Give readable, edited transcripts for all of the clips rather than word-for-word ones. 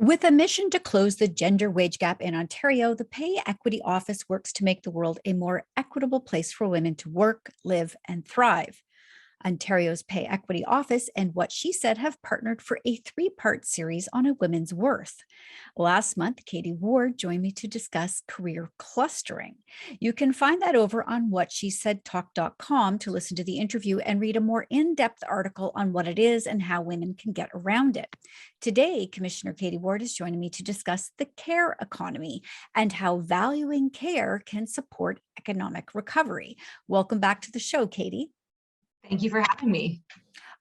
With a mission to close the gender wage gap in Ontario, the Pay Equity Office works to make the world a more equitable place for women to work, live, and thrive. Ontario's Pay Equity Office and What She Said have partnered for a three-part series on a women's worth. Last month, Kadie Ward joined me to discuss career clustering. You can find that over on whatshesaidtalk.com to listen to the interview and read a more in-depth article on what it is and how women can get around it. Today, Commissioner Kadie Ward is joining me to discuss the care economy and how valuing care can support economic recovery. Welcome back to the show, Kadie. Thank you for having me.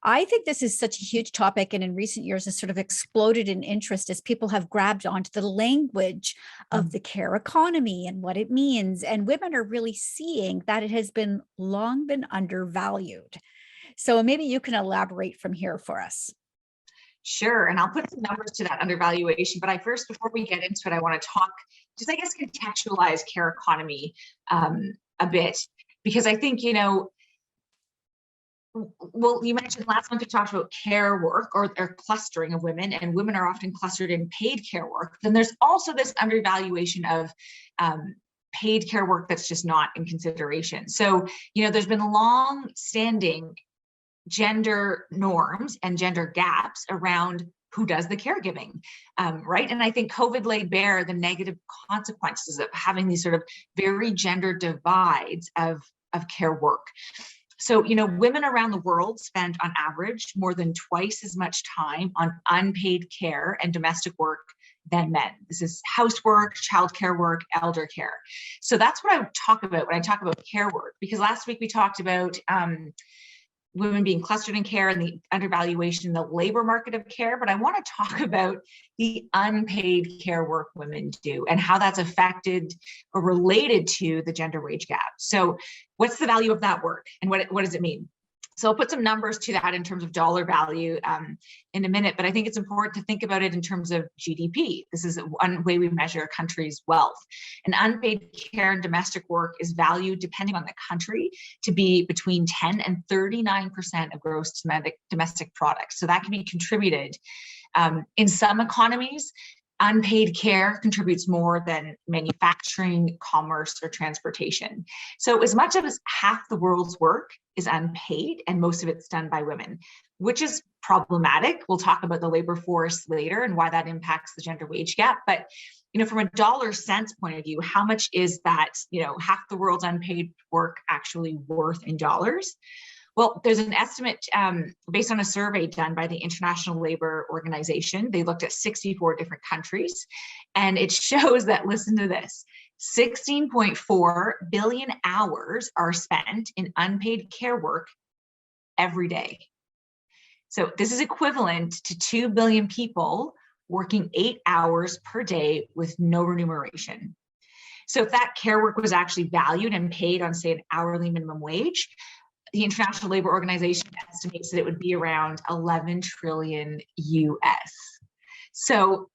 I think this is such a huge topic, and in recent years has sort of exploded in interest as people have grabbed onto the language of the care economy and what it means. And women are really seeing that it has been long been undervalued. So maybe you can elaborate from here for us. Sure, and I'll put some numbers to that undervaluation. But before we get into it, I want to talk, just I guess, contextualize care economy a bit, because I think, well, you mentioned last month we talked about care work or clustering of women, and women are often clustered in paid care work. Then there's also this undervaluation of paid care work that's just not in consideration. So, there's been long-standing gender norms and gender gaps around who does the caregiving, right? And I think COVID laid bare the negative consequences of having these sort of very gender divides of care work. So, women around the world spend on average more than twice as much time on unpaid care and domestic work than men. This is housework, childcare work, elder care. So that's what I talk about when I talk about care work, because last week we talked about women being clustered in care and the undervaluation in the labor market of care. But I want to talk about the unpaid care work women do and how that's affected or related to the gender wage gap. So what's the value of that work and what does it mean? So I'll put some numbers to that in terms of dollar value in a minute, but I think it's important to think about it in terms of GDP. This is one way we measure a country's wealth. And unpaid care and domestic work is valued, depending on the country, to be between 10 and 39% of gross domestic product. So that can be contributed. In some economies, unpaid care contributes more than manufacturing, commerce, or transportation. So as much as half the world's work is unpaid, and most of it's done by women, which is problematic. We'll talk about the labor force later and why that impacts the gender wage gap. But from a dollar cents point of view, how much is that, half the world's unpaid work actually worth in dollars? Well, there's an estimate based on a survey done by the International Labour Organization. They looked at 64 different countries, and it shows that, listen to this, 16.4 billion hours are spent in unpaid care work every day. So this is equivalent to 2 billion people working 8 hours per day with no remuneration. So if that care work was actually valued and paid on, say, an hourly minimum wage, the International Labour Organization estimates that it would be around 11 trillion US. So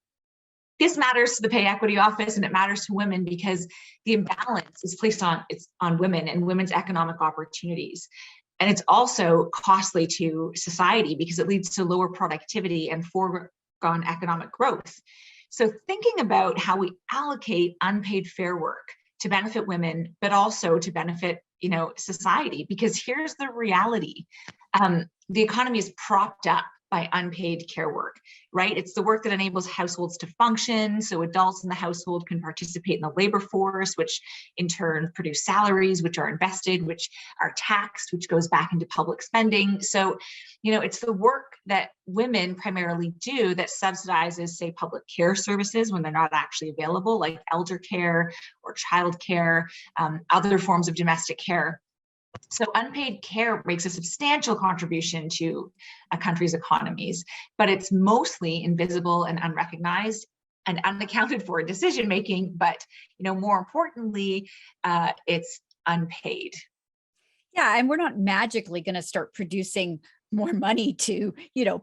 this matters to the Pay Equity Office, and it matters to women because the imbalance is placed on women and women's economic opportunities. And it's also costly to society because it leads to lower productivity and foregone economic growth. So thinking about how we allocate unpaid fair work to benefit women, but also to benefit society, because here's the reality. The economy is propped up by unpaid care work, right? It's the work that enables households to function. So adults in the household can participate in the labor force, which in turn produce salaries, which are invested, which are taxed, which goes back into public spending. So, it's the work that women primarily do that subsidizes, say, public care services when they're not actually available, like elder care or child care, other forms of domestic care. So unpaid care makes a substantial contribution to a country's economies, but it's mostly invisible and unrecognized and unaccounted for in decision making. But more importantly, it's unpaid. Yeah, and we're not magically going to start producing more money to,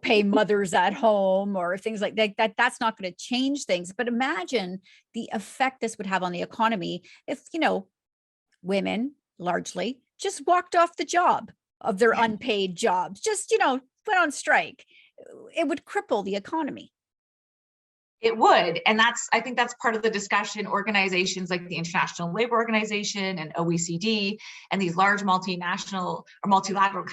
pay mothers at home or things like that. That's not going to change things. But imagine the effect this would have on the economy if, women largely just walked off the job of their unpaid jobs, just, went on strike. It would cripple the economy. It would. And I think that's part of the discussion organizations like the International Labor Organization and OECD and these large multinational or multilateral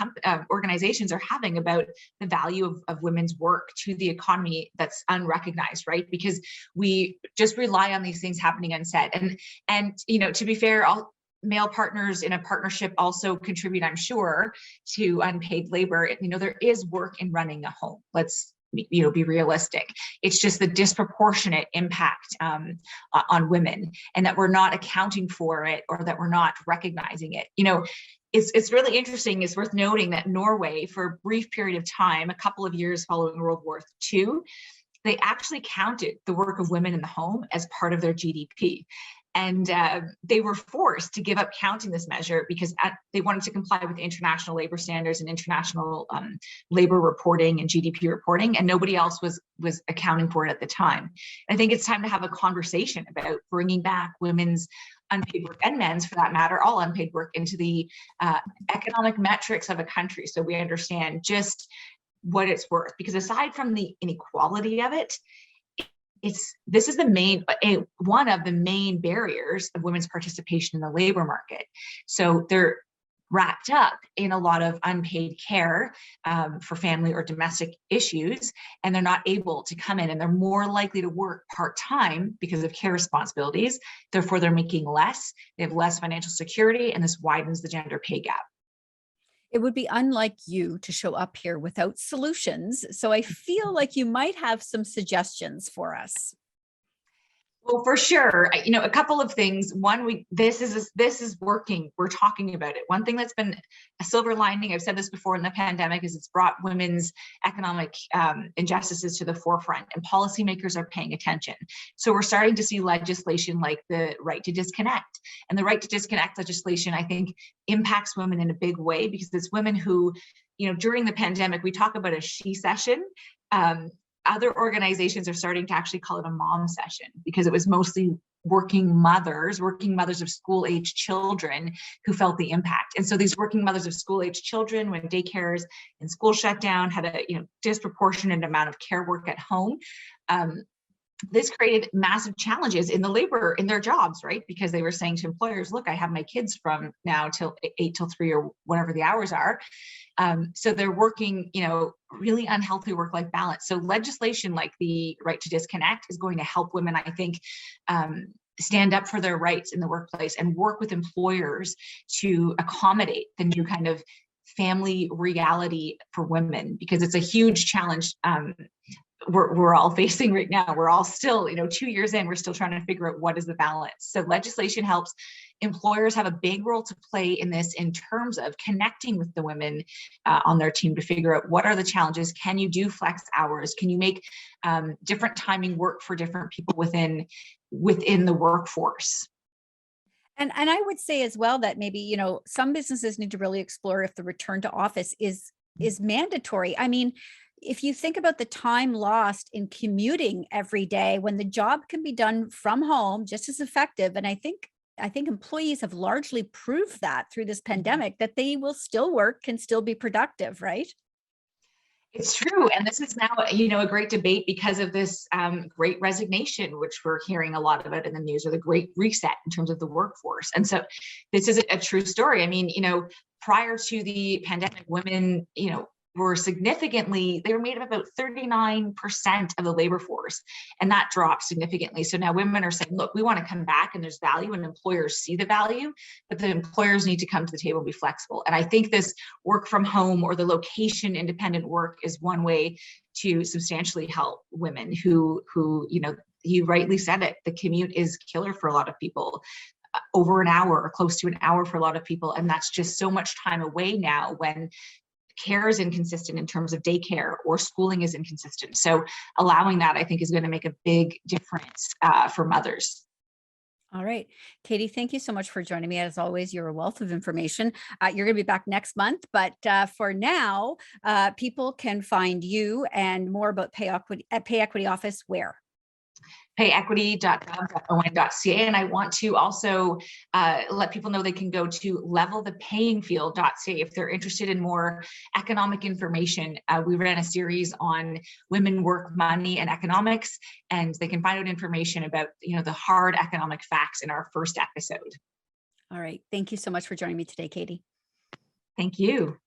organizations are having about the value of women's work to the economy that's unrecognized, right? Because we just rely on these things happening unsaid. And to be fair, male partners in a partnership also contribute, I'm sure, to unpaid labor. There is work in running a home. Let's be realistic. It's just the disproportionate impact on women, and that we're not accounting for it, or that we're not recognizing it. It's really interesting. It's worth noting that Norway, for a brief period of time, a couple of years following World War II, they actually counted the work of women in the home as part of their GDP. And they were forced to give up counting this measure because they wanted to comply with international labor standards and international labor reporting and GDP reporting, and nobody else was accounting for it at the time. I think it's time to have a conversation about bringing back women's unpaid work, and men's for that matter, all unpaid work, into the economic metrics of a country, so we understand just what it's worth. Because aside from the inequality of it, this is one of the main barriers of women's participation in the labor market. So they're wrapped up in a lot of unpaid care for family or domestic issues, and they're not able to come in, and they're more likely to work part-time because of care responsibilities. Therefore, they're making less, they have less financial security, and this widens the gender pay gap. It would be unlike you to show up here without solutions. So I feel like you might have some suggestions for us. Well, for sure. A couple of things. One, this is working. We're talking about it. One thing that's been a silver lining, I've said this before, in the pandemic, is it's brought women's economic injustices to the forefront, and policymakers are paying attention. So we're starting to see legislation like the right to disconnect. And the right to disconnect legislation, I think, impacts women in a big way, because it's women who, during the pandemic, we talk about a she session. Other organizations are starting to actually call it a mom session, because it was mostly working mothers of school-age children who felt the impact. And so these working mothers of school-age children, when daycares and school shut down, had a disproportionate amount of care work at home. This created massive challenges in their jobs, right? Because they were saying to employers, look, I have my kids from now till 8 till 3 or whatever the hours are. So they're working, really unhealthy work-life balance. So legislation like the right to disconnect is going to help women, I think, stand up for their rights in the workplace and work with employers to accommodate the new kind of family reality for women, because it's a huge challenge we're all facing right now. We're all still, 2 years in, we're still trying to figure out what is the balance. So legislation helps. Employers have a big role to play in this, in terms of connecting with the women on their team to figure out what are the challenges. Can you do flex hours? Can you make different timing work for different people within the workforce? And I would say as well that maybe, some businesses need to really explore if the return to office is mandatory. I mean, if you think about the time lost in commuting every day, when the job can be done from home just as effective, and I think employees have largely proved that through this pandemic, that they will still work, can still be productive, right? It's true. And this is now, a great debate because of this great resignation, which we're hearing a lot about in the news, or the great reset in terms of the workforce. And so this is a true story. I mean, prior to the pandemic, women, were they were made up about 39% of the labor force, and that dropped significantly. So now women are saying, look, we want to come back, and there's value, and employers see the value, but the employers need to come to the table and be flexible. And I think this work from home, or the location independent work, is one way to substantially help women who, you rightly said it, the commute is killer for a lot of people. Over an hour or close to an hour for a lot of people. And that's just so much time away now when care is inconsistent in terms of daycare, or schooling is inconsistent. So allowing that, I think, is going to make a big difference for mothers. All right. Kadie, thank you so much for joining me. As always, you're a wealth of information. You're going to be back next month. But for now, people can find you and more about Pay Equity Office where? payequity.gov.on.ca. And I want to also let people know they can go to leveltheplayingfield.ca if they're interested in more economic information. We ran a series on women, work, money, and economics, and they can find out information about the hard economic facts in our first episode. All right. Thank you so much for joining me today, Kadie. Thank you.